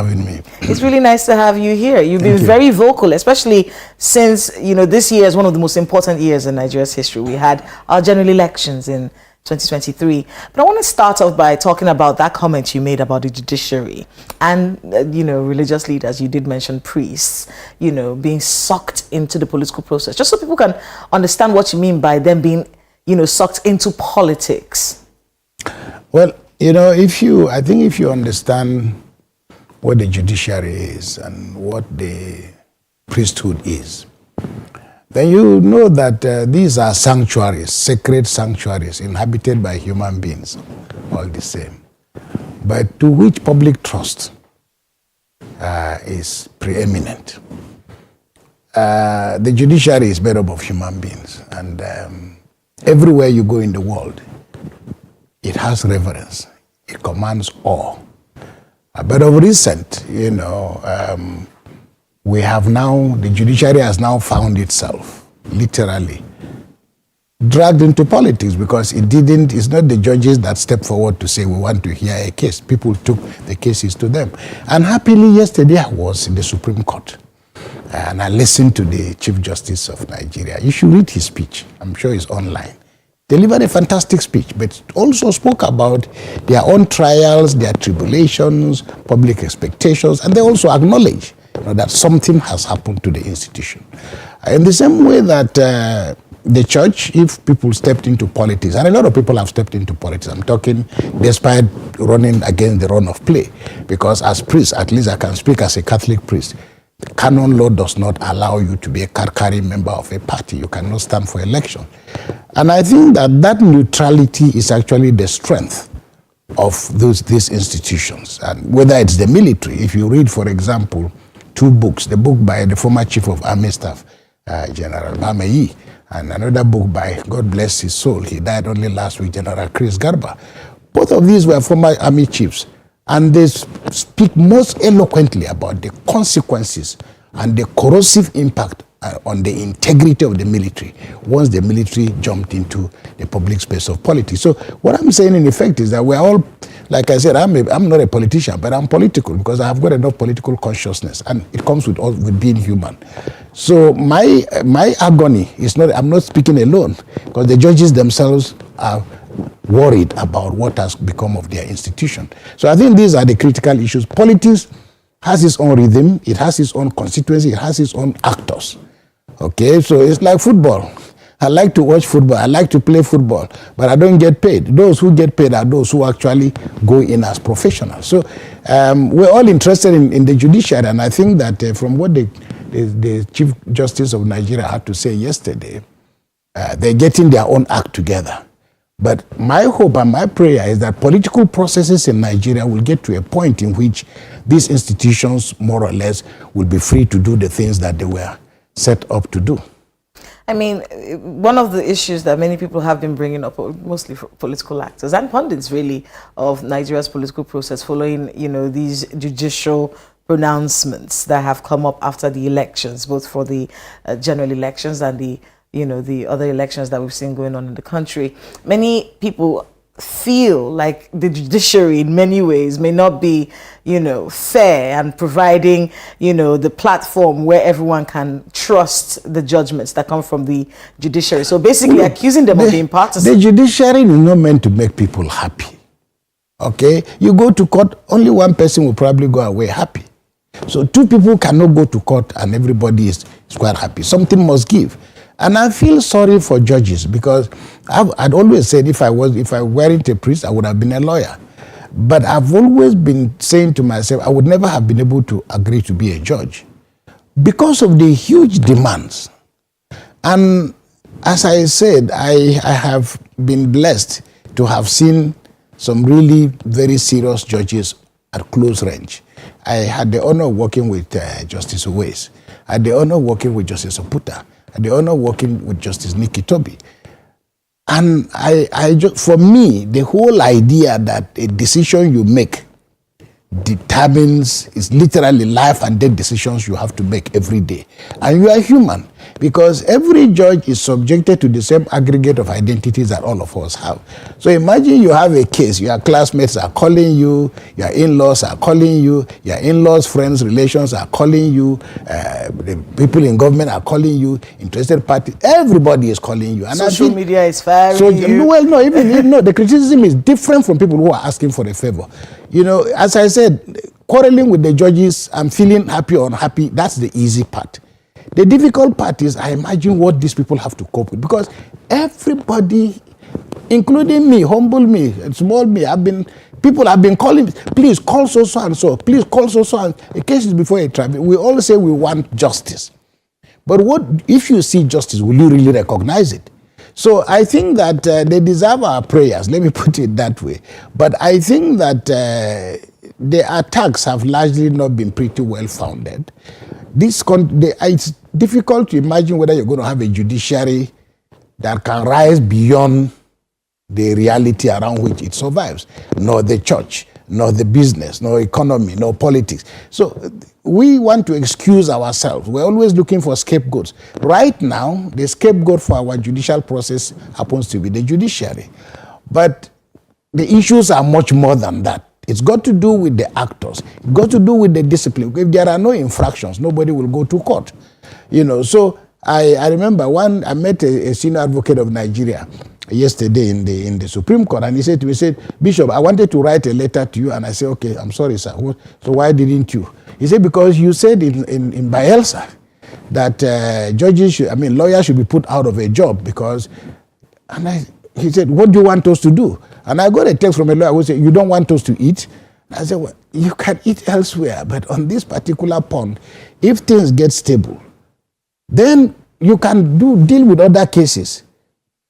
having me. It's really nice to have you here. You've been very vocal, especially since, this year is one of the most important years in Nigeria's history. We had our general elections in 2023. But I want to start off by talking about that comment you made about the judiciary and, religious leaders. You did mention priests, being sucked into the political process, just so people can understand what you mean by them being, sucked into politics. Well, I think if you understand what the judiciary is and what the priesthood is, then you know that these are sanctuaries, sacred sanctuaries inhabited by human beings, all the same, but to which public trust is preeminent. The judiciary is made up of human beings, and everywhere you go in the world, it has reverence. It commands awe. But of recent, we have now, the judiciary has now found itself, literally, dragged into politics because it's not the judges that step forward to say we want to hear a case. People took the cases to them. And happily, yesterday I was in the Supreme Court and I listened to the Chief Justice of Nigeria. You should read his speech. I'm sure it's online. Delivered a fantastic speech, but also spoke about their own trials, their tribulations, public expectations, and they also acknowledge that something has happened to the institution. In the same way that the church, if people stepped into politics, and a lot of people have stepped into politics, I'm talking despite running against the run of play, because as priest, at least I can speak as a Catholic priest, the canon law does not allow you to be a card-carrying member of a party. You cannot stand for election. And I think that neutrality is actually the strength of these institutions. And whether it's the military, if you read, for example, two books, the book by the former Chief of Army Staff, General Bameyi, and another book by, God bless his soul, he died only last week, General Chris Garba. Both of these were former army chiefs. And they speak most eloquently about the consequences and the corrosive impact on the integrity of the military once the military jumped into the public space of politics. So what I'm saying in effect is that we're all, like I said, I'm not a politician, but I'm political because I have got enough political consciousness, and it comes with being human. So my agony is not, I'm not speaking alone, because the judges themselves are worried about what has become of their institution. So I think these are the critical issues. Politics has its own rhythm, it has its own constituency, it has its own actors. Okay, so it's like football. I like to watch football, I like to play football, but I don't get paid. Those who get paid are those who actually go in as professionals. So we're all interested in the judiciary, and I think that from what the Chief Justice of Nigeria had to say yesterday, they're getting their own act together. But my hope and my prayer is that political processes in Nigeria will get to a point in which these institutions, more or less, will be free to do the things that they were set up to do. I mean, one of the issues that many people have been bringing up, mostly political actors and pundits, really, of Nigeria's political process following, these judicial pronouncements that have come up after the elections, both for the general elections and the other elections that we've seen going on in the country. Many people feel like the judiciary in many ways may not be, fair and providing, the platform where everyone can trust the judgments that come from the judiciary. So basically accusing them of being partisan. The judiciary is not meant to make people happy. Okay? You go to court, only one person will probably go away happy. So two people cannot go to court and everybody is quite happy. Something must give. And I feel sorry for judges, because I'd always said if I weren't a priest, I would have been a lawyer. But I've always been saying to myself, I would never have been able to agree to be a judge because of the huge demands. And as I said, I have been blessed to have seen some really very serious judges at close range. I had the honor of working with Justice Unveils. I had the honor of working with Justice Oputa. I had the honor of working with Justice Nikki Toby. And for me, the whole idea that a decision you make determines, it's literally life and death decisions you have to make every day. And you are human, because every judge is subjected to the same aggregate of identities that all of us have. So imagine you have a case, your classmates are calling you, your in-laws are calling you, your in-laws, friends, relations are calling you, the people in government are calling you, interested parties, everybody is calling you. And social media is firing you. Well, no, even the criticism is different from people who are asking for a favor. You know, as I said, quarreling with the judges, I'm feeling happy or unhappy, that's the easy part. The difficult part is, I imagine what these people have to cope with, because everybody, including me, humble me, small me, people have been calling, please call so and so, please call so and the case is before a tribunal. We all say we want justice. But what if you see justice, will you really recognize it? So I think that they deserve our prayers, let me put it that way. But I think that the attacks have largely not been pretty well founded. It's difficult to imagine whether you're going to have a judiciary that can rise beyond the reality around which it survives, nor the church, nor the business, nor economy, nor politics. So we want to excuse ourselves. We're always looking for scapegoats. Right now, the scapegoat for our judicial process happens to be the judiciary. But the issues are much more than that. It's got to do with the actors. It's got to do with the discipline. If there are no infractions, nobody will go to court. You know, so I remember I met a senior advocate of Nigeria yesterday in the Supreme Court, and he said to me, Bishop, I wanted to write a letter to you, and I said, okay, I'm sorry, sir. So why didn't you? He said, because you said in Biafra that lawyers should be put out of a job because, he said, what do you want us to do? And I got a text from a lawyer who said, you don't want us to eat? I said, well, you can eat elsewhere, but on this particular pond, if things get stable, then you can deal with other cases.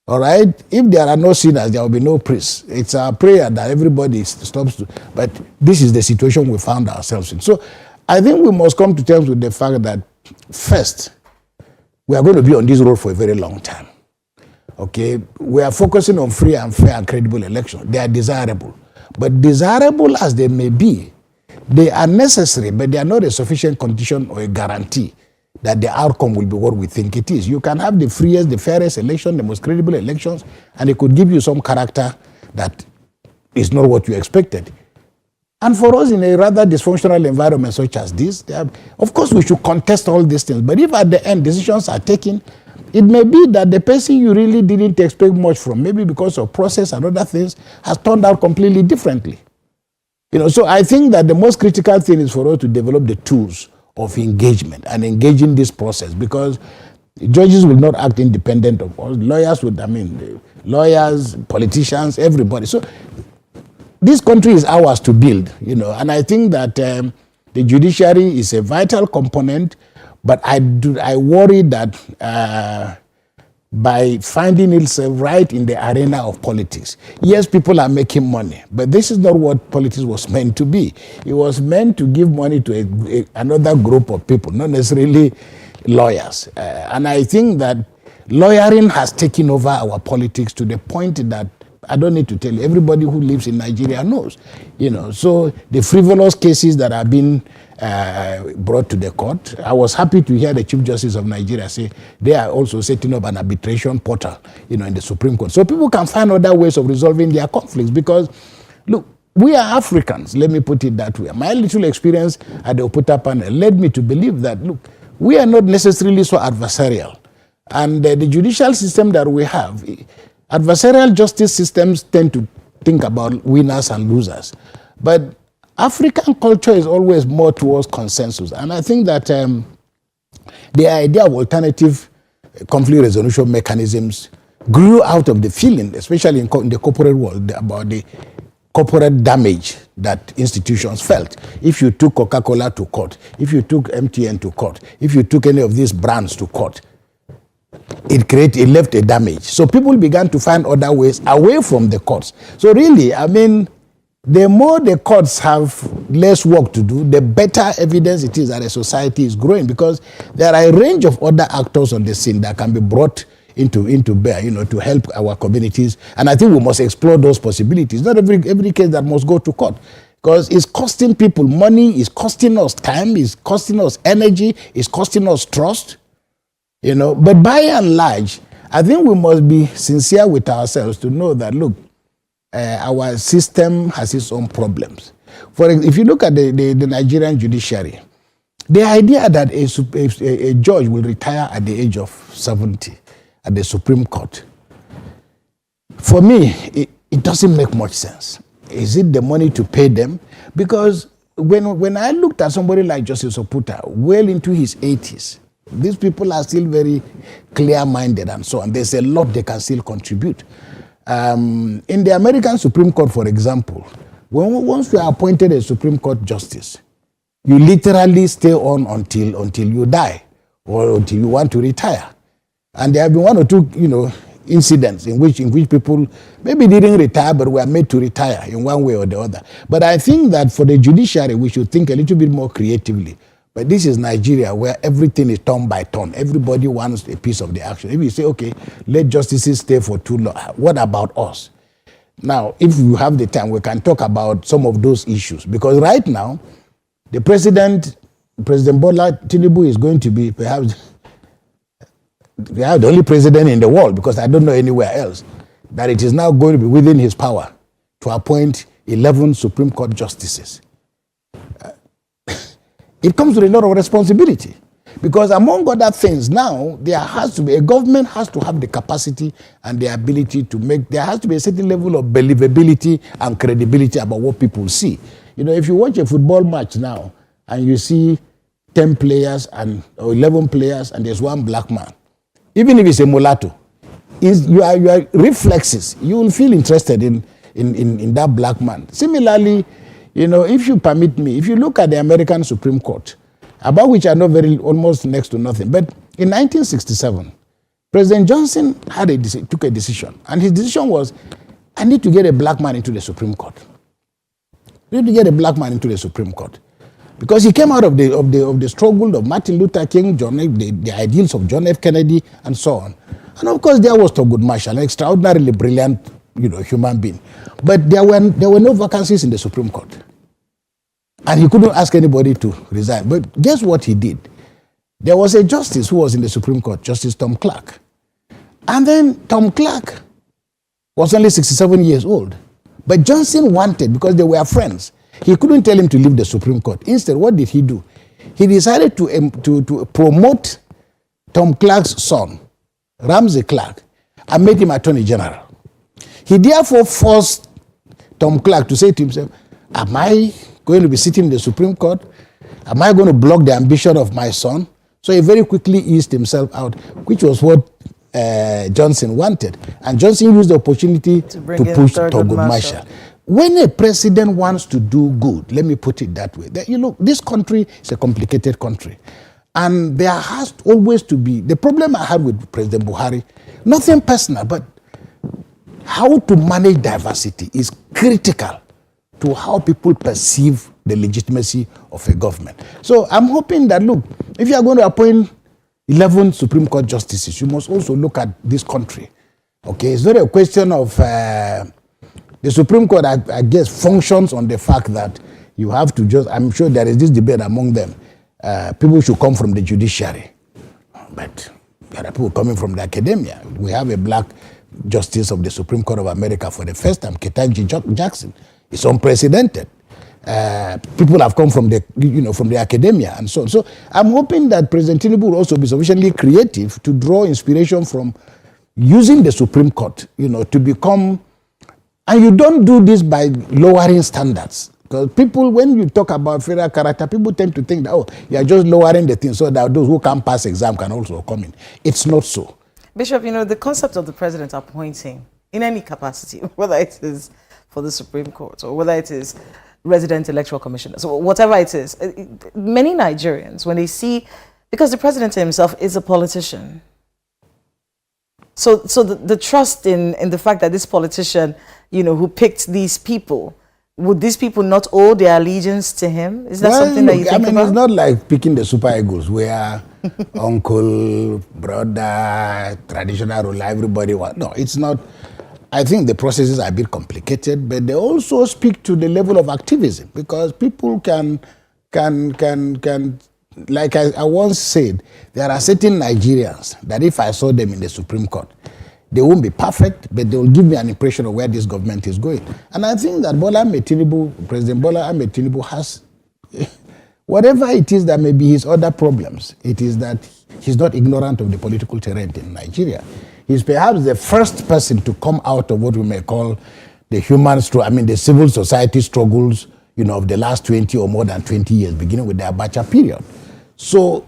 All right? If there are no sinners, there will be no priests. It's our prayer that everybody stops to. But this is the situation we found ourselves in. So I think we must come to terms with the fact that, first, we are going to be on this road for a very long time. Okay? We are focusing on free and fair and credible elections. They are desirable. But desirable as they may be, they are necessary, but they are not a sufficient condition or a guarantee that the outcome will be what we think it is. You can have the freest, the fairest election, the most credible elections, and it could give you some character that is not what you expected. And for us, in a rather dysfunctional environment such as this, of course we should contest all these things. But if at the end decisions are taken, it may be that the person you really didn't expect much from, maybe because of process and other things, has turned out completely differently. You know, so I think that the most critical thing is for us to develop the tools of engagement and engaging this process, because judges will not act independent of us. Lawyers, politicians, everybody. So this country is ours to build, you know, and I think that the judiciary is a vital component, but I worry that by finding itself right in the arena of politics. Yes, people are making money, but this is not what politics was meant to be. It was meant to give money to another group of people, not necessarily lawyers. And I think that lawyering has taken over our politics to the point that I don't need to tell you, everybody who lives in Nigeria knows. You know, so the frivolous cases that have been brought to the court, I was happy to hear the Chief Justice of Nigeria say they are also setting up an arbitration portal, you know, in the Supreme Court. So people can find other ways of resolving their conflicts, because, look, we are Africans, let me put it that way. My little experience at the Oputa panel led me to believe that, look, we are not necessarily so adversarial. And the judicial system that we have, adversarial justice systems tend to think about winners and losers. But African culture is always more towards consensus. And I think that the idea of alternative conflict resolution mechanisms grew out of the feeling, especially in the corporate world, about the corporate damage that institutions felt. If you took Coca-Cola to court, if you took MTN to court, if you took any of these brands to court, it left a damage. So people began to find other ways away from the courts. So really, I mean, the more the courts have less work to do, the better evidence it is that a society is growing, because there are a range of other actors on the scene that can be brought into bear, you know, to help our communities. And I think we must explore those possibilities. Not every case that must go to court. Because it's costing people money, it's costing us time, it's costing us energy, it's costing us trust. But by and large, I think we must be sincere with ourselves to know that, look, our system has its own problems. If you look at the Nigerian judiciary, the idea that a judge will retire at the age of 70 at the Supreme Court, for me, it doesn't make much sense. Is it the money to pay them? Because when I looked at somebody like Justice Oputa, well into his 80s, these people are still very clear-minded and so on. There's a lot they can still contribute. In the American Supreme Court, for example, once you are appointed a Supreme Court justice, you literally stay on until you die or until you want to retire. And there have been one or two, incidents in which people maybe didn't retire but were made to retire in one way or the other. But I think that for the judiciary, we should think a little bit more creatively. But this is Nigeria, where everything is turn by turn. Everybody wants a piece of the action. If you say, okay, let justices stay for too long, what about us? Now, if you have the time, we can talk about some of those issues. Because right now, the President Bola Tinubu is going to be perhaps the only president in the world, because I don't know anywhere else, that it is now going to be within his power to appoint 11 Supreme Court justices. It comes with a lot of responsibility, because among other things now, a government has to have the capacity and the ability to there has to be a certain level of believability and credibility about what people see. If you watch a football match now and you see 10 players or 11 players and there's one black man, even if it's a mulatto, your reflexes, you will feel interested in that black man. Similarly, if you permit me, if you look at the American Supreme Court, about which I know almost next to nothing, but in 1967, President Johnson took a decision, and his decision was, I need to get a black man into the Supreme Court. I need to get a black man into the Supreme Court. Because he came out of the struggle of Martin Luther King, the ideals of John F. Kennedy, and so on. And of course, there was Thurgood Marshall, an extraordinarily brilliant, human being. But there were no vacancies in the Supreme Court. And he couldn't ask anybody to resign. But guess what he did? There was a justice who was in the Supreme Court, Justice Tom Clark. And then Tom Clark was only 67 years old. But Johnson wanted, because they were friends, he couldn't tell him to leave the Supreme Court. Instead, what did he do? He decided to promote Tom Clark's son, Ramsey Clark, and made him Attorney General. He therefore forced Tom Clark to say to himself, am I going to be sitting in the Supreme Court? Am I going to block the ambition of my son? So he very quickly eased himself out, which was what Johnson wanted. And Johnson used the opportunity to push Thurgood Marshall. When a president wants to do good, let me put it that way, this country is a complicated country. And there has always to be, the problem I had with President Buhari, nothing personal, but how to manage diversity is critical to how people perceive the legitimacy of a government. So I'm hoping that, look, if you are going to appoint 11 Supreme Court justices, you must also look at this country. Okay, it's not a question of, the Supreme Court, I guess, functions on the fact that you have to I'm sure there is this debate among them, people should come from the judiciary. But there are people coming from the academia. We have a black justice of the Supreme Court of America for the first time, Ketanji Jackson. It's unprecedented. People have come from the academia and so on. So I'm hoping that President Tinubu will also be sufficiently creative to draw inspiration from using the Supreme Court, to become, and you don't do this by lowering standards. Because people, when you talk about federal character, people tend to think that, you are just lowering the thing so that those who can't pass exam can also come in. It's not so. Bishop, the concept of the president appointing in any capacity, whether it is for the Supreme Court or whether it is resident electoral commissioners, so whatever it is, many Nigerians, when they see, because the president himself is a politician, so the trust in the fact that this politician, who picked these people, would these people not owe their allegiance to him? Is that something that you think about? It's not like picking the Super Eagles where uncle, brother, traditional ruler, everybody wants. No, it's not. I think the processes are a bit complicated, but they also speak to the level of activism, because people can like I once said, there are certain Nigerians that if I saw them in the Supreme Court, they won't be perfect, but they will give me an impression of where this government is going. And I think that President Bola Ahmed Tinubu has, whatever it is that may be his other problems, it is that he's not ignorant of the political terrain in Nigeria. He's perhaps the first person to come out of what we may call the the civil society struggles, of the last 20 or more than 20 years, beginning with the Abacha period. So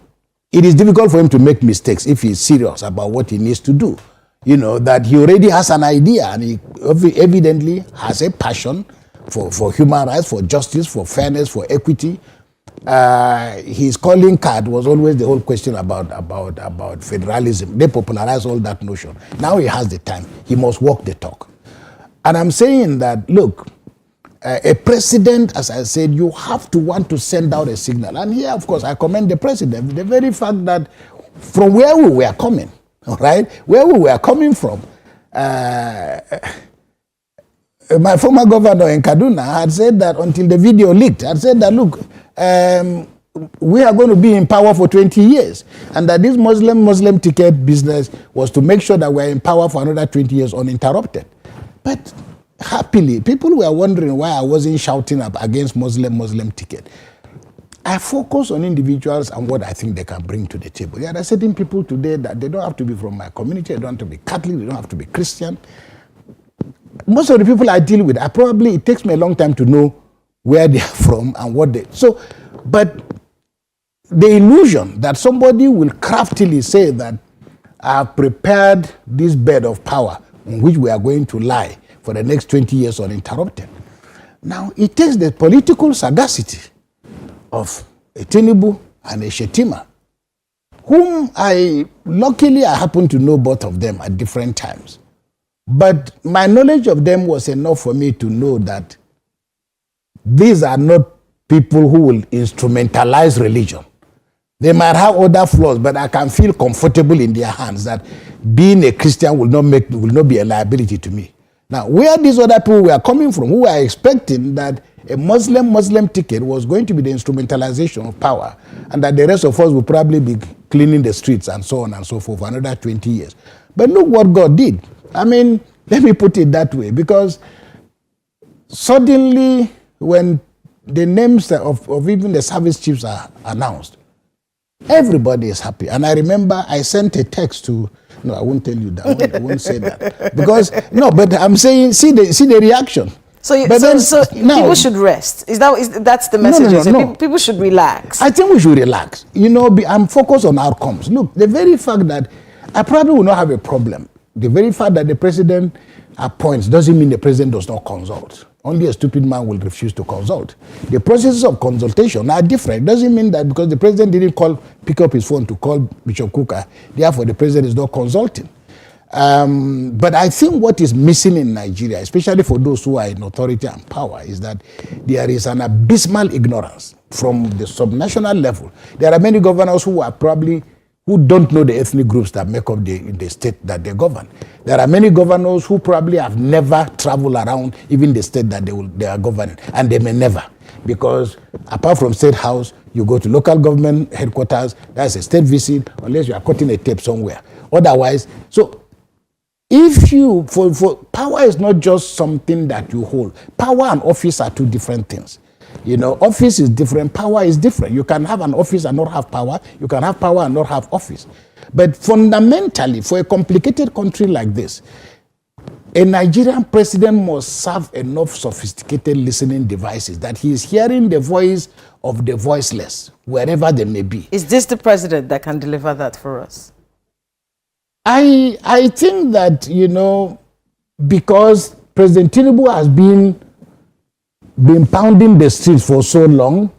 it is difficult for him to make mistakes if he's serious about what he needs to do. That he already has an idea, and he evidently has a passion for human rights, for justice, for fairness, for equity. His calling card was always the whole question about federalism. They popularized all that notion. Now he has the time. He must walk the talk. And I'm saying that, look, a president, as I said, you have to want to send out a signal. And here, of course, I commend the president. The very fact that from where we were coming, all right, where we were coming from, my former governor in Kaduna had said that until the video leaked, had said that, look, we are going to be in power for 20 years. And that this Muslim ticket business was to make sure that we're in power for another 20 years uninterrupted. But happily, people were wondering why I wasn't shouting up against Muslim ticket. I focus on individuals and what I think they can bring to the table. There are certain people today that they don't have to be from my community, they don't have to be Catholic, they don't have to be Christian. Most of the people I deal with, it takes me a long time to know where they are from and what they... But the illusion that somebody will craftily say that I have prepared this bed of power on which we are going to lie for the next 20 years uninterrupted. Now, it takes the political sagacity of a Tinubu and a Shetima, whom luckily I happen to know both of them at different times. But my knowledge of them was enough for me to know that these are not people who will instrumentalize religion. They might have other flaws, but I can feel comfortable in their hands that being a Christian will not be a liability to me. Now, where these other people were coming from, who were expecting that a Muslim ticket was going to be the instrumentalization of power, and that the rest of us would probably be cleaning the streets and so on and so forth for another 20 years. But look what God did. Let me put it that way, because suddenly when the names of even the service chiefs are announced, everybody is happy. And I remember I sent a text to, no, I won't tell you that. I won't say that. Because, no, but I'm saying, see the reaction. So people should rest. That's the message? No. People should relax. I think we should relax. I'm focused on outcomes. Look, the very fact that I probably will not have a problem. The very fact that the president appoints doesn't mean the president does not consult. Only a stupid man will refuse to consult. The processes of consultation are different. It doesn't mean that because the president didn't pick up his phone to call Bishop Kukah, therefore the president is not consulting. But I think what is missing in Nigeria, especially for those who are in authority and power, is that there is an abysmal ignorance from the subnational level. There are many governors who don't know the ethnic groups that make up the state that they govern. There are many governors who probably have never traveled around even the state that they are governing, and they may never. Because apart from State House, you go to local government headquarters, that's a state visit, unless you are cutting a tape somewhere. Otherwise, so for power is not just something that you hold. Power and office are two different things. Office is different, power is different. You can have an office and not have power. You can have power and not have office. But fundamentally, for a complicated country like this, a Nigerian president must have enough sophisticated listening devices that he is hearing the voice of the voiceless, wherever they may be. Is this the president that can deliver that for us? I think that, because President Tinubu has been pounding the streets for so long,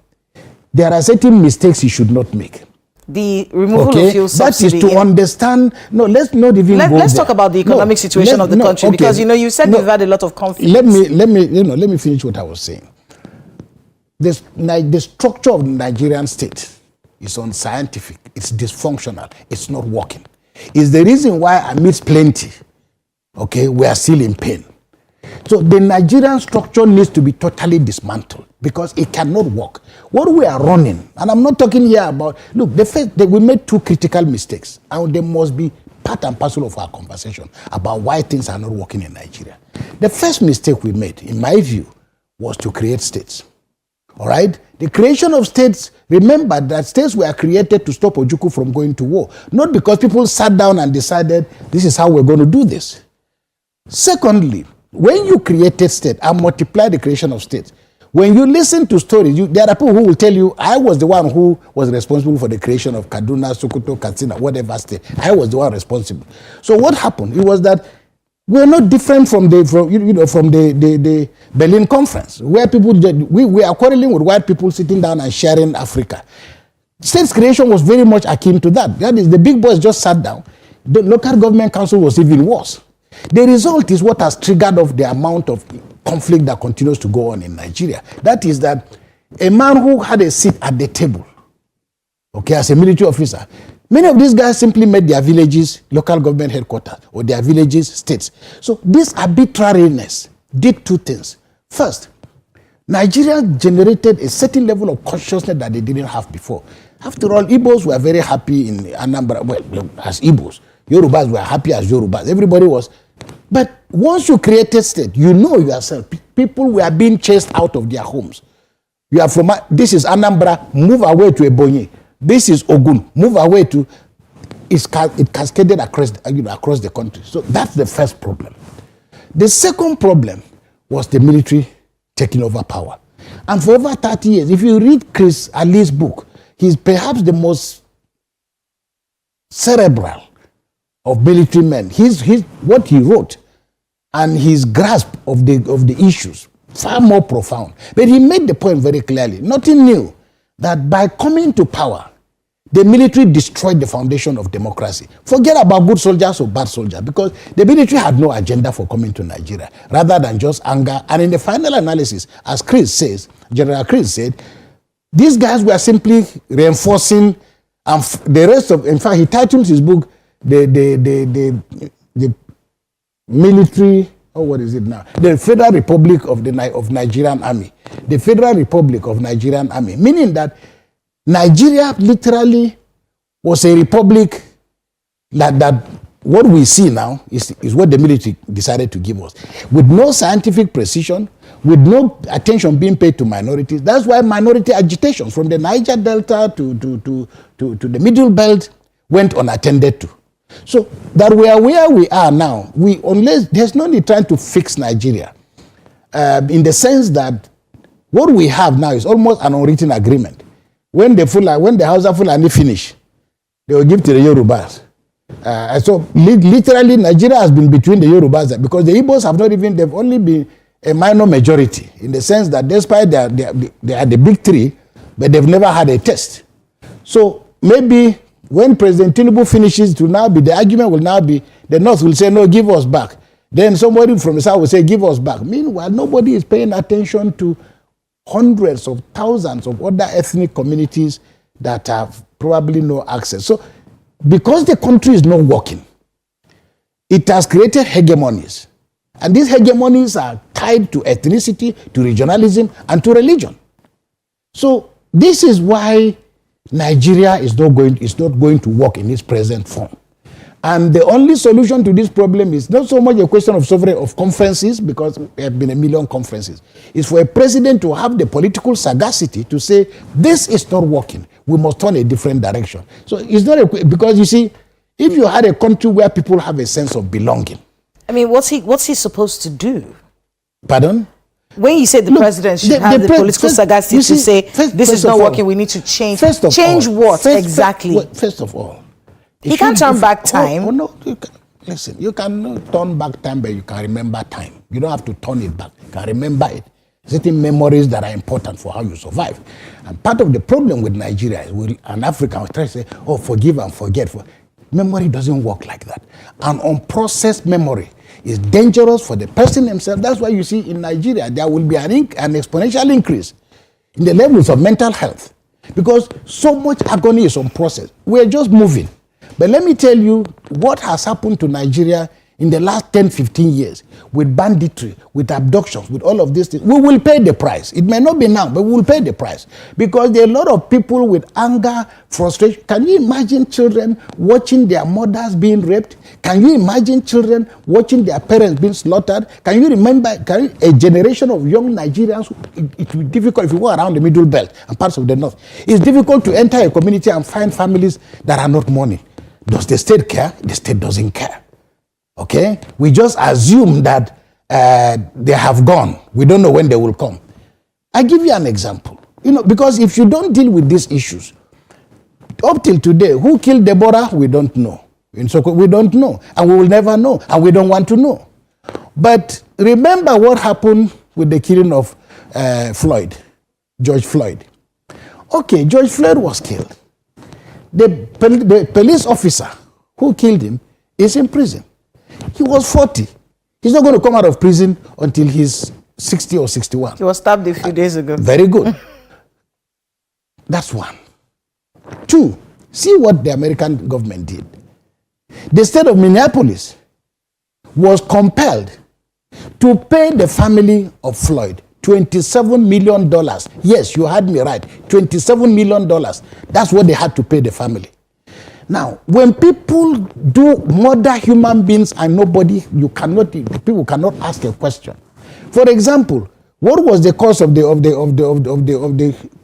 there are certain mistakes he should not make. The removal of fuel subsidy. That is to understand. No, let's not even go Let's there. talk about the economic situation of the country, because you said you've had a lot of conflict. Let me finish what I was saying. The structure of the Nigerian state is unscientific. It's dysfunctional. It's not working. It's the reason why amidst plenty, Okay, we are still in pain. So the Nigerian structure needs to be totally dismantled because it cannot work. What we are running, and I'm not talking here about, look, we made two critical mistakes, and they must be part and parcel of our conversation about why things are not working in Nigeria. The first mistake we made, in my view, was to create states. All right? The creation of states, remember that states were created to stop Ojukwu from going to war, not because people sat down and decided this is how we're going to do this. Secondly, when you created state and multiply the creation of states, when you listen to stories, there are people who will tell you, I was the one who was responsible for the creation of Kaduna, Sokoto, Katsina, whatever state. I was the one responsible. So what happened? It was that we're not different from the Berlin Conference, where people we are quarreling with white people sitting down and sharing Africa. States creation was very much akin to that. That is, the big boys just sat down. The local government council was even worse. The result is what has triggered off the amount of conflict that continues to go on in Nigeria. That is that a man who had a seat at the table, okay, as a military officer, many of these guys simply made their villages local government headquarters or their villages states. So this arbitrariness did two things. First, Nigeria generated a certain level of consciousness that they didn't have before. After all, Igbos were very happy in Anambra, well, as Igbos. Yorubas were happy as Yorubas. Everybody was. But once you created state, you know yourself, people were being chased out of their homes. You are from, this is Anambra, move away to Ebonyi. This is Ogun, move away to, it cascaded across the country. So that's the first problem. The second problem was the military taking over power. And for over 30 years, if you read Chris Ali's book, he's perhaps the most cerebral of military men. What he wrote and his grasp of the issues, far more profound. But he made the point very clearly, nothing new, that by coming to power, the military destroyed the foundation of democracy. Forget about good soldiers or bad soldiers, because the military had no agenda for coming to Nigeria, rather than just anger. And in the final analysis, as Chris says, General Chris said, these guys were simply reinforcing, and the rest of, in fact, he titled his book, the military, what is it now? The Federal Republic of Nigerian Army. The Federal Republic of Nigerian Army. Meaning that Nigeria literally was a republic that what we see now is what the military decided to give us. With no scientific precision, with no attention being paid to minorities. That's why minority agitations from the Niger Delta to the Middle Belt went unattended to. So that we are where we are now, unless there's no need trying to fix Nigeria, in the sense that what we have now is almost an unwritten agreement. When the Hausa Fulani finish, they will give to the Yorubas. So literally, Nigeria has been between the Yorubas, because the Igbos have not even, they've only been a minor majority, in the sense that despite they are the big three, but they've never had a test. So maybe when President Tinubu finishes, the argument will now be, the North will say, no, give us back. Then somebody from the South will say, give us back. Meanwhile, nobody is paying attention to hundreds of thousands of other ethnic communities that have probably no access. So, because the country is not working, it has created hegemonies. And these hegemonies are tied to ethnicity, to regionalism, and to religion. So, this is why Nigeria is not going to work in its present form. And the only solution to this problem is not so much a question of sovereignty of conferences, because there have been a million conferences. It's for a president to have the political sagacity to say, this is not working. We must turn a different direction. So it's not because you see, if you had a country where people have a sense of belonging. I mean, what's he supposed to do? Pardon? When you say the president should have the political sagacity to say, this is not working, we need to change. Change what exactly? First of all, he can't turn back time. Oh, no, listen, you cannot turn back time, but you can remember time. You don't have to turn it back. You can remember it. Certain memories that are important for how you survive. And part of the problem with Nigeria is an African will try to say, oh, forgive and forget. Memory doesn't work like that. An unprocessed memory is dangerous for the person himself. That's why you see in Nigeria, there will be an exponential increase in the levels of mental health, because so much agony is unprocessed. We're just moving. But let me tell you what has happened to Nigeria in the last 10, 15 years, with banditry, with abductions, with all of these things, we will pay the price. It may not be now, but we will pay the price. Because there are a lot of people with anger, frustration. Can you imagine children watching their mothers being raped? Can you imagine children watching their parents being slaughtered? Can you remember a generation of young Nigerians? It will be difficult if you go around the Middle Belt and parts of the North. It's difficult to enter a community and find families that are not mourning. Does the state care? The state doesn't care. Okay? We just assume that they have gone. We don't know when they will come. I give you an example. Because if you don't deal with these issues, up till today, who killed Deborah? We don't know. In Sokoto, we don't know. And we will never know. And we don't want to know. But remember what happened with the killing of George Floyd. Okay, George Floyd was killed. The police officer who killed him is in prison. He was 40. He's not going to come out of prison until he's 60 or 61. He was stabbed a few days ago. Very good. That's one. Two, see what the American government did. The state of Minneapolis was compelled to pay the family of Floyd $27 million. Yes, you heard me right. $27 million. That's what they had to pay the family. Now, when people do murder human beings and people cannot ask a question. For example, what was the cause of the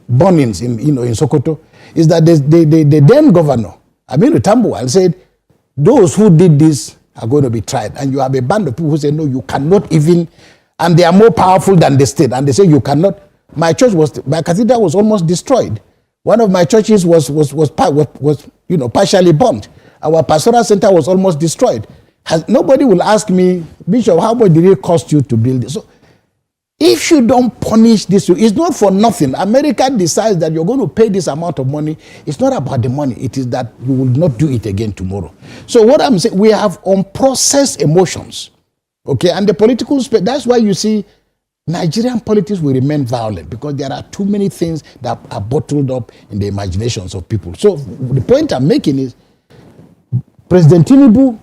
burnings in Sokoto? Is that the then governor, Aminu Tambuwal, said those who did this are going to be tried. And you have a band of people who say, no, you cannot even. And they are more powerful than the state. And they say you cannot. My cathedral was almost destroyed. One of my churches was partially bombed. Our pastoral center was almost destroyed. Nobody will ask me, Bishop, how much did it cost you to build this? So if you don't punish this, it's not for nothing. America decides that you're going to pay this amount of money. It's not about the money. It is that you will not do it again tomorrow. So what I'm saying, we have unprocessed emotions. Okay, and the political space, that's why you see Nigerian politics will remain violent, because there are too many things that are bottled up in the imaginations of people. So the point I'm making is, President Tinubu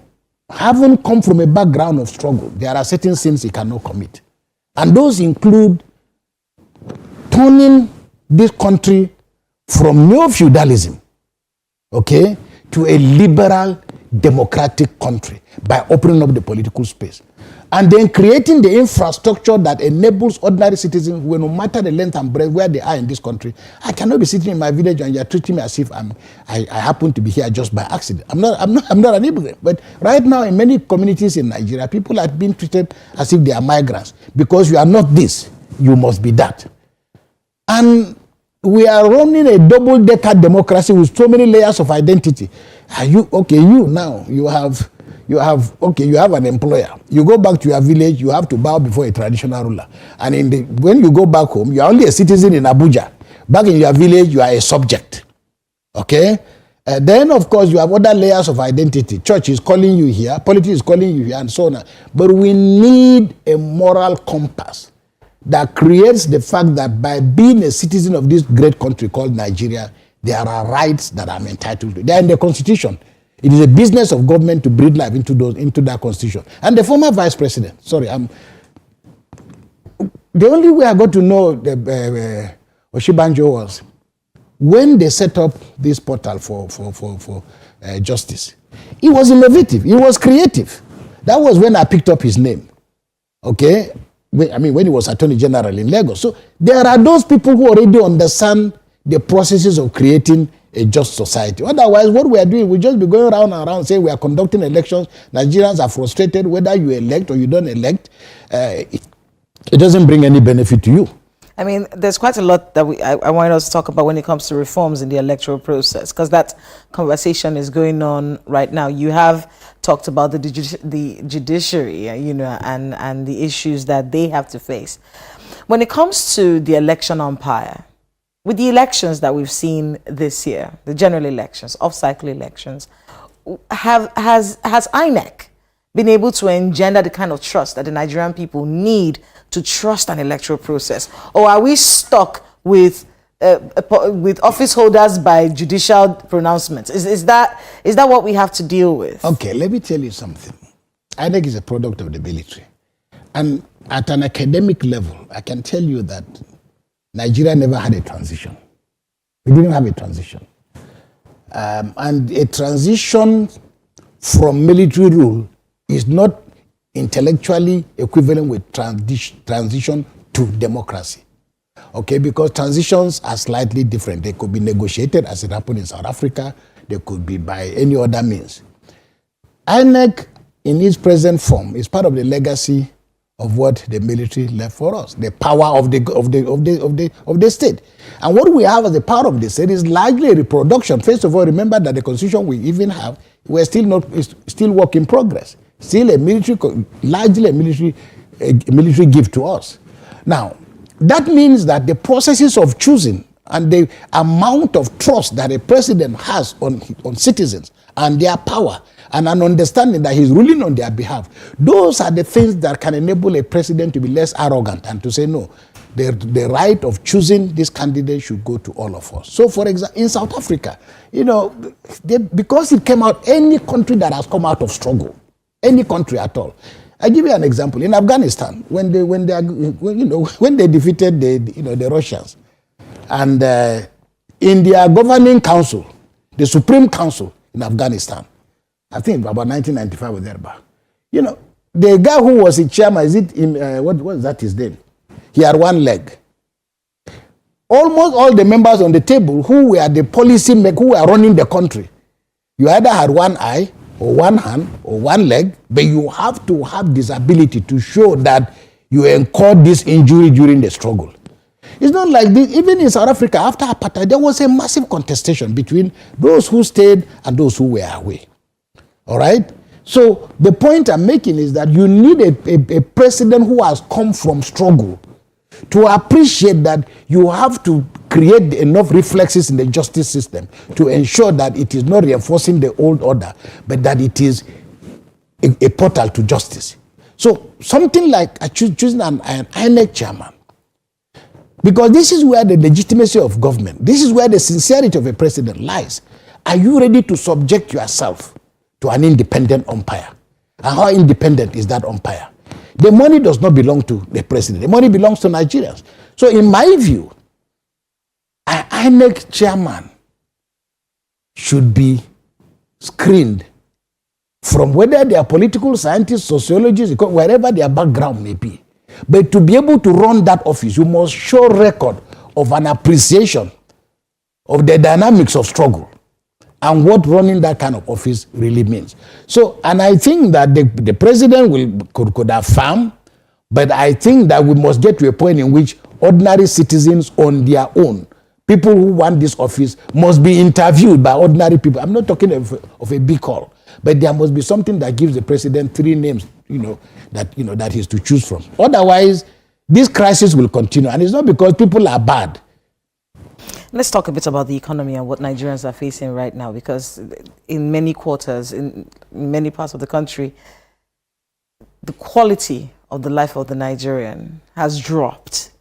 haven't come from a background of struggle. There are certain sins he cannot commit. And those include turning this country from neo-feudalism, okay, to a liberal, democratic country by opening up the political space. And then creating the infrastructure that enables ordinary citizens, who, no matter the length and breadth where they are in this country, I cannot be sitting in my village and you're treating me as if I happen to be here just by accident. I'm not an immigrant. But right now, in many communities in Nigeria, people are being treated as if they are migrants. Because you are not this, you must be that. And we are running a double-decker democracy with so many layers of identity. Are you okay? You have an employer. You go back to your village, you have to bow before a traditional ruler. And when you go back home, you are only a citizen in Abuja. Back in your village, you are a subject. Okay? Then, of course, you have other layers of identity. Church is calling you here, politics is calling you here, and so on. But we need a moral compass that creates the fact that by being a citizen of this great country called Nigeria, there are rights that I'm entitled to. They are in the Constitution. It is a business of government to breathe life into that constitution. And the former vice president, the only way I got to know Oshibanjo was when they set up this portal for justice. He was innovative. He was creative. That was when I picked up his name. Okay? When he was Attorney General in Lagos. So there are those people who already understand the processes of creating a just society. Otherwise, what we are doing, we just be going around and around saying we are conducting elections. Nigerians are frustrated whether you elect or you don't elect. It doesn't bring any benefit to you. I mean, there's quite a lot that I want us to talk about when it comes to reforms in the electoral process, because that conversation is going on right now. You have talked about the judiciary, and the issues that they have to face. When it comes to the election umpire, with the elections that we've seen this year, the general elections, off-cycle elections, has INEC been able to engender the kind of trust that the Nigerian people need to trust an electoral process? Or are we stuck with office holders by judicial pronouncements? Is that what we have to deal with? Okay, let me tell you something. INEC is a product of the military. And at an academic level, I can tell you that Nigeria never had a transition. We didn't have a transition. And a transition from military rule is not intellectually equivalent with transition to democracy. Okay, because transitions are slightly different. They could be negotiated as it happened in South Africa. They could be by any other means. INEC, in its present form, is part of the legacy of what the military left for us, the power of the state. And what we have as the power of the state is largely a reproduction. First of all, remember that the constitution we even have, we're still work in progress. Still a military, largely a military gift to us. Now, that means that the processes of choosing and the amount of trust that a president has on citizens and their power and an understanding that he's ruling on their behalf, those are the things that can enable a president to be less arrogant and to say, no, the right of choosing this candidate should go to all of us. So, for example, in South Africa, because it came out, any country that has come out of struggle, any country at all. I give you an example. In Afghanistan, when they defeated the Russians, and in their governing council, the Supreme Council in Afghanistan, I think about 1995 or thereabout, the guy who was the chairman, what was that his name? He had one leg. Almost all the members on the table who were the policy makers, who were running the country, you either had one eye or one hand or one leg, but you have to have this ability to show that you incurred this injury during the struggle. It's not like this. Even in South Africa, after apartheid, there was a massive contestation between those who stayed and those who were away. All right? So the point I'm making is that you need a president who has come from struggle to appreciate that you have to create enough reflexes in the justice system to ensure that it is not reinforcing the old order, but that it is a portal to justice. So something like choosing an INEC chairman, because this is where the legitimacy of government, this is where the sincerity of a president lies. Are you ready to subject yourself to an independent umpire? And how independent is that umpire? The money does not belong to the president. The money belongs to Nigerians. So in my view, an INEC chairman should be screened from whether they are political scientists, sociologists, wherever their background may be. But to be able to run that office, you must show record of an appreciation of the dynamics of struggle and what running that kind of office really means. So, and I think that the president could affirm, but I think that we must get to a point in which ordinary citizens on their own, people who want this office, must be interviewed by ordinary people. I'm not talking of a big call, but there must be something that gives the president three names, that he's to choose from. Otherwise, this crisis will continue, and it's not because people are bad. Let's talk a bit about the economy and what Nigerians are facing right now, because in many quarters, in many parts of the country, the quality of the life of the Nigerian has dropped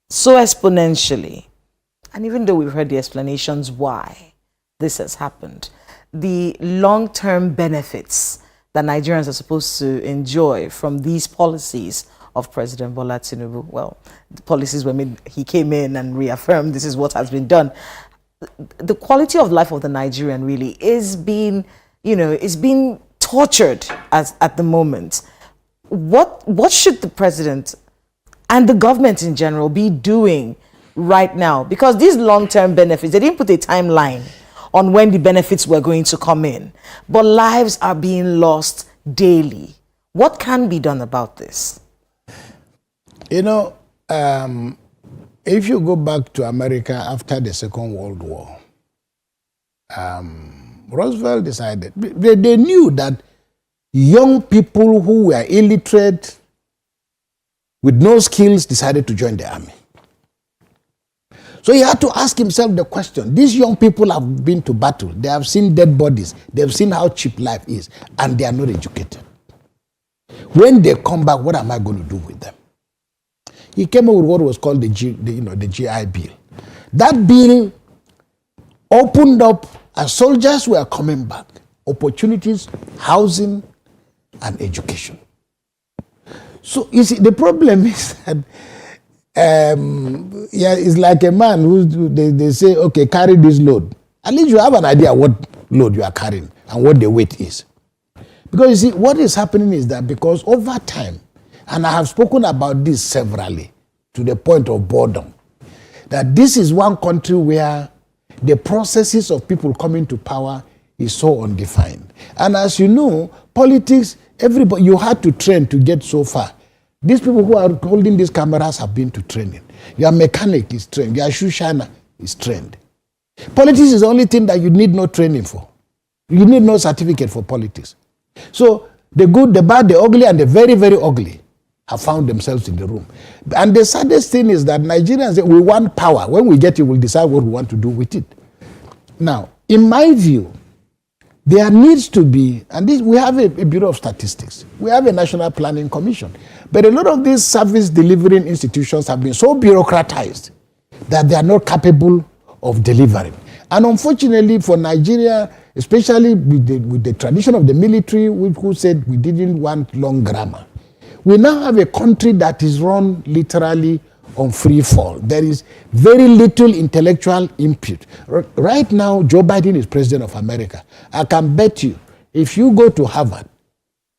so exponentially. And even though we've heard the explanations why this has happened, the long-term benefits that Nigerians are supposed to enjoy from these policies of President Bola Tinubu, well, the policies were made, he came in and reaffirmed this is what has been done. The quality of life of the Nigerian really is being, is being tortured at the moment. What should the president and the government in general be doing right now? Because these long-term benefits, they didn't put a timeline on when the benefits were going to come in, but lives are being lost daily. What can be done about this? If you go back to America after the Second World War, Roosevelt decided, they knew that young people who were illiterate with no skills decided to join the army. So he had to ask himself the question, these young people have been to battle, they have seen dead bodies, they've seen how cheap life is, and they are not educated. When they come back, what am I going to do with them? He came up with what was called the GI Bill. That bill opened up, as soldiers were coming back, opportunities, housing, and education. So you see, the problem is that it's like a man who they say, okay, carry this load. At least you have an idea what load you are carrying and what the weight is. Because you see, what is happening is that because over time, and I have spoken about this severally to the point of boredom, that this is one country where the processes of people coming to power is so undefined. And as you know, politics, everybody, you had to train to get so far. These people who are holding these cameras have been to training. Your mechanic is trained. Your shoe shiner is trained. Politics is the only thing that you need no training for. You need no certificate for politics. So the good, the bad, the ugly, and the very, very ugly have found themselves in the room. And the saddest thing is that Nigerians, we want power. When we get it, we'll decide what we want to do with it. Now, in my view, there needs to be, and this, we have a Bureau of Statistics. We have a National Planning Commission. But a lot of these service delivering institutions have been so bureaucratized that they are not capable of delivering. And unfortunately for Nigeria, especially with the tradition of the military, who said we didn't want long grammar, we now have a country that is run literally on free fall. There is very little intellectual input. Right now, Joe Biden is president of America. I can bet you, if you go to Harvard,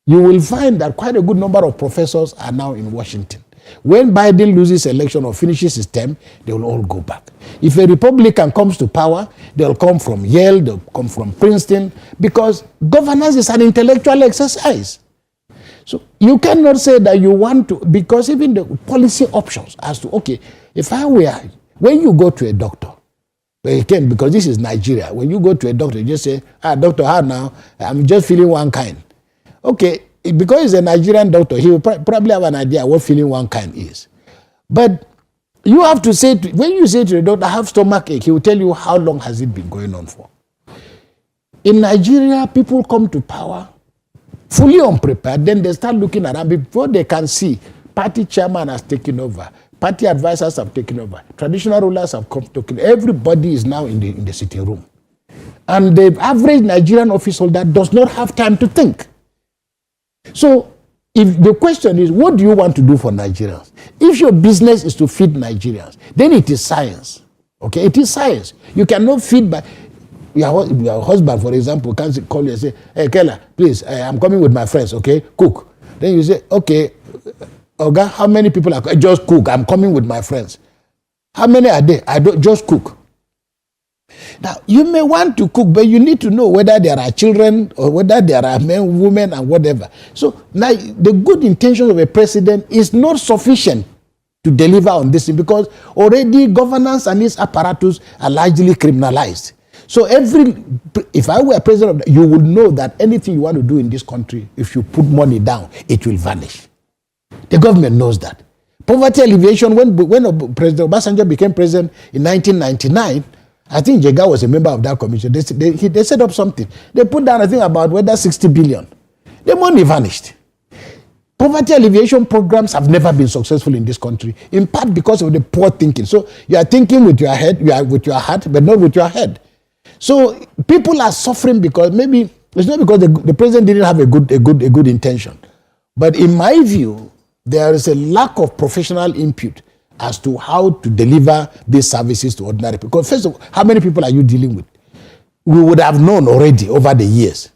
you will find that quite a good number of professors are now in Washington. When Biden loses election or finishes his term, they will all go back. If a Republican comes to power, they'll come from Yale, they'll come from Princeton, because governance is an intellectual exercise. So you cannot say that you want to, because even the policy options as to, okay, if I were, when you go to a doctor, again, because this is Nigeria, when you go to a doctor, you just say, doctor, how now? I'm just feeling one kind. Okay, because he's a Nigerian doctor, he will probably have an idea what feeling one kind is. But you have to say, when you say to the doctor, I have stomach ache, he will tell you how long has it been going on for. In Nigeria, people come to power fully unprepared, then they start looking around before they can see party chairman has taken over, party advisors have taken over, traditional rulers have come taken. Everybody is now in the sitting room. And the average Nigerian office holder does not have time to think. So if the question is, what do you want to do for Nigerians? If your business is to feed Nigerians, then it is science. Okay, it is science. You cannot feed by... Your husband, for example, can call you and say, hey, Kela, please, I'm coming with my friends, okay? Cook. Then you say, okay, Oga, how many people are... Just cook. I'm coming with my friends. How many are there? I don't... Just cook. Now, you may want to cook, but you need to know whether there are children or whether there are men, women, and whatever. So now, the good intention of a president is not sufficient to deliver on this thing because already governance and its apparatus are largely criminalized. So if I were president, you would know that anything you want to do in this country, if you put money down, it will vanish. The government knows that. Poverty alleviation, when President Obasanjo became president in 1999, I think Jega was a member of that commission. They set up something. They put down, I think, about whether 60 billion. The money vanished. Poverty alleviation programs have never been successful in this country, in part because of the poor thinking. So you are thinking with your head, you are with your heart, but not with your head. So people are suffering because maybe it's not because the president didn't have a good intention, but in my view, there is a lack of professional input as to how to deliver these services to ordinary people. Because first of all, how many people are you dealing with? We would have known already over the years.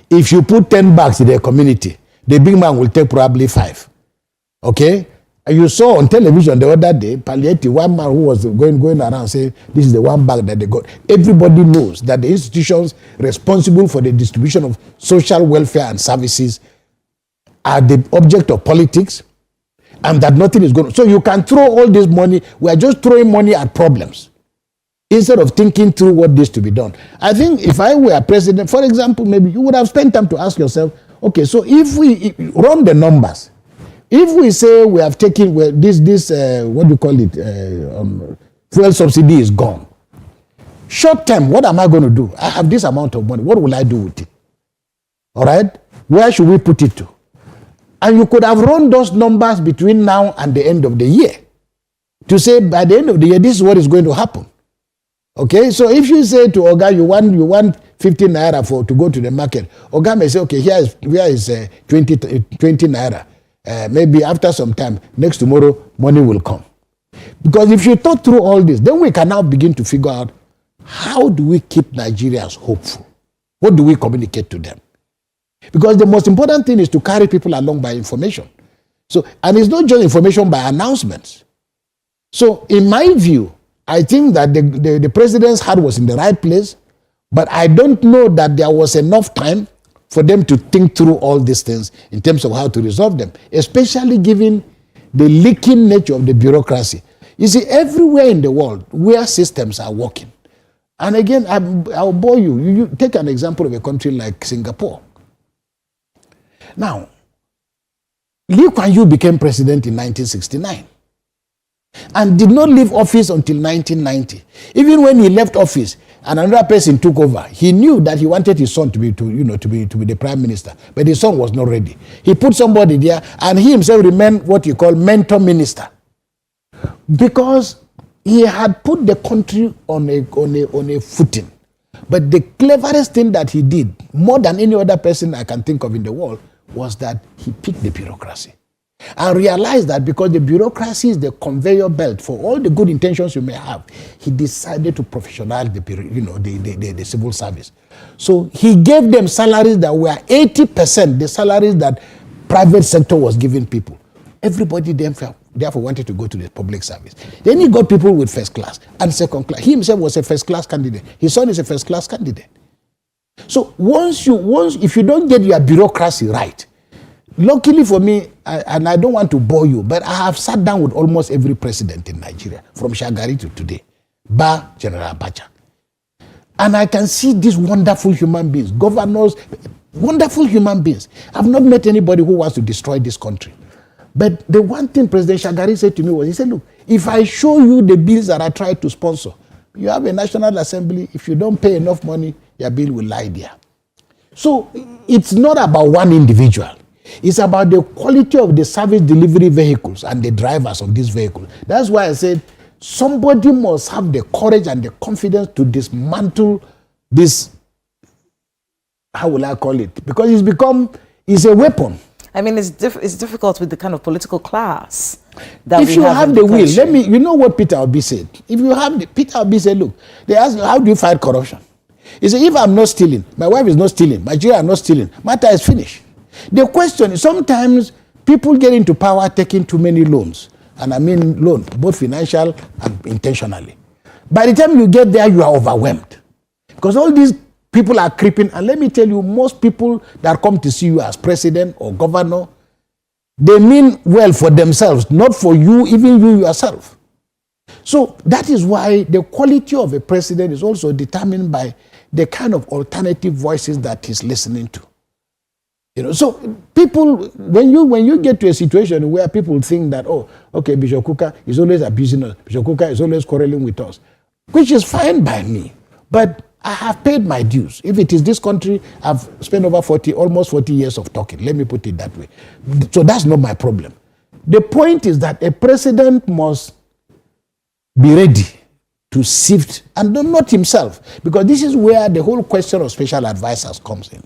If you put 10 bags in the community, the big man will take probably 5. Okay? And you saw on television the other day, palliative, one man who was going around saying, this is the one bag that they got. Everybody knows that the institutions responsible for the distribution of social welfare and services are the object of politics, and that nothing is going to... So you can throw all this money. We are just throwing money at problems instead of thinking through what needs to be done. I think if I were president, for example, maybe you would have spent time to ask yourself, okay, so if we run the numbers, if we say we have taken this what do you call it, fuel subsidy is gone. Short term, what am I going to do? I have this amount of money. What will I do with it? All right? Where should we put it to? And you could have run those numbers between now and the end of the year to say by the end of the year, this is what is going to happen. Okay, so if you say to Oga, you want 50 naira to go to the market, Oga may say, okay, here is 20 naira. Maybe after some time, next tomorrow, money will come. Because if you thought through all this, then we can now begin to figure out, how do we keep Nigerians hopeful? What do we communicate to them? Because the most important thing is to carry people along by information. So, and it's not just information by announcements. So, in my view, I think that the president's heart was in the right place, but I don't know that there was enough time for them to think through all these things in terms of how to resolve them, especially given the leaking nature of the bureaucracy. You see, everywhere in the world where systems are working, and again, I'll bore you. You take an example of a country like Singapore. Now, Lee Kuan Yew became president in 1969 and did not leave office until 1990. Even when he left office and another person took over, he knew that he wanted his son to be the prime minister, but his son was not ready. He put somebody there, and he himself remained what you call mentor minister, because he had put the country on a footing. But the cleverest thing that he did, more than any other person I can think of in the world, was that he picked the bureaucracy and realized that because the bureaucracy is the conveyor belt for all the good intentions you may have, he decided to professionalize the civil service. So he gave them salaries that were 80% the salaries that private sector was giving people. Everybody therefore wanted to go to the public service. Then he got people with first class and second class. He himself was a first class candidate. His son is a first class candidate. So if you don't get your bureaucracy right, luckily for me, and I don't want to bore you, but I have sat down with almost every president in Nigeria, from Shagari to today, bar General Abacha. And I can see these wonderful human beings, governors, wonderful human beings. I've not met anybody who wants to destroy this country. But the one thing President Shagari said to me was, he said, look, if I show you the bills that I tried to sponsor, you have a National Assembly, if you don't pay enough money, your bill will lie there. So it's not about one individual. It's about the quality of the service delivery vehicles and the drivers of these vehicles. That's why I said somebody must have the courage and the confidence to dismantle this, how will I call it? Because it's a weapon. I mean, it's difficult with the kind of political class that if you have the will, you know what Peter Obi said. Peter Obi said, look, they asked, how do you fight corruption? He said, if I'm not stealing, my wife is not stealing, my children are not stealing, matter is finished. The question is, sometimes people get into power taking too many loans. And I mean loan, both financial and intentionally. By the time you get there, you are overwhelmed. Because all these people are creeping. And let me tell you, most people that come to see you as president or governor, they mean well for themselves, not for you, even you yourself. So that is why the quality of a president is also determined by the kind of alternative voices that he's listening to. So people, when you get to a situation where people think that, oh, okay, Bishop Kukah is always abusing us, Bishop Kukah is always quarreling with us, which is fine by me, but I have paid my dues. If it is this country, I've spent almost 40 years of talking. Let me put it that way. So that's not my problem. The point is that a president must be ready to sift, and not himself, because this is where the whole question of special advisors comes in.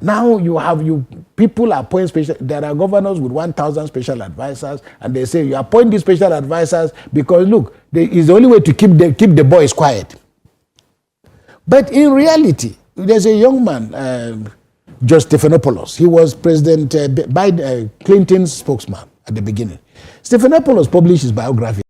Now people appoint there are governors with 1,000 special advisors, and they say you appoint these special advisors because look, it's the only way to keep the boys quiet. But in reality, there's a young man, George Stephanopoulos. He was President Clinton's spokesman at the beginning. Stephanopoulos published his biography.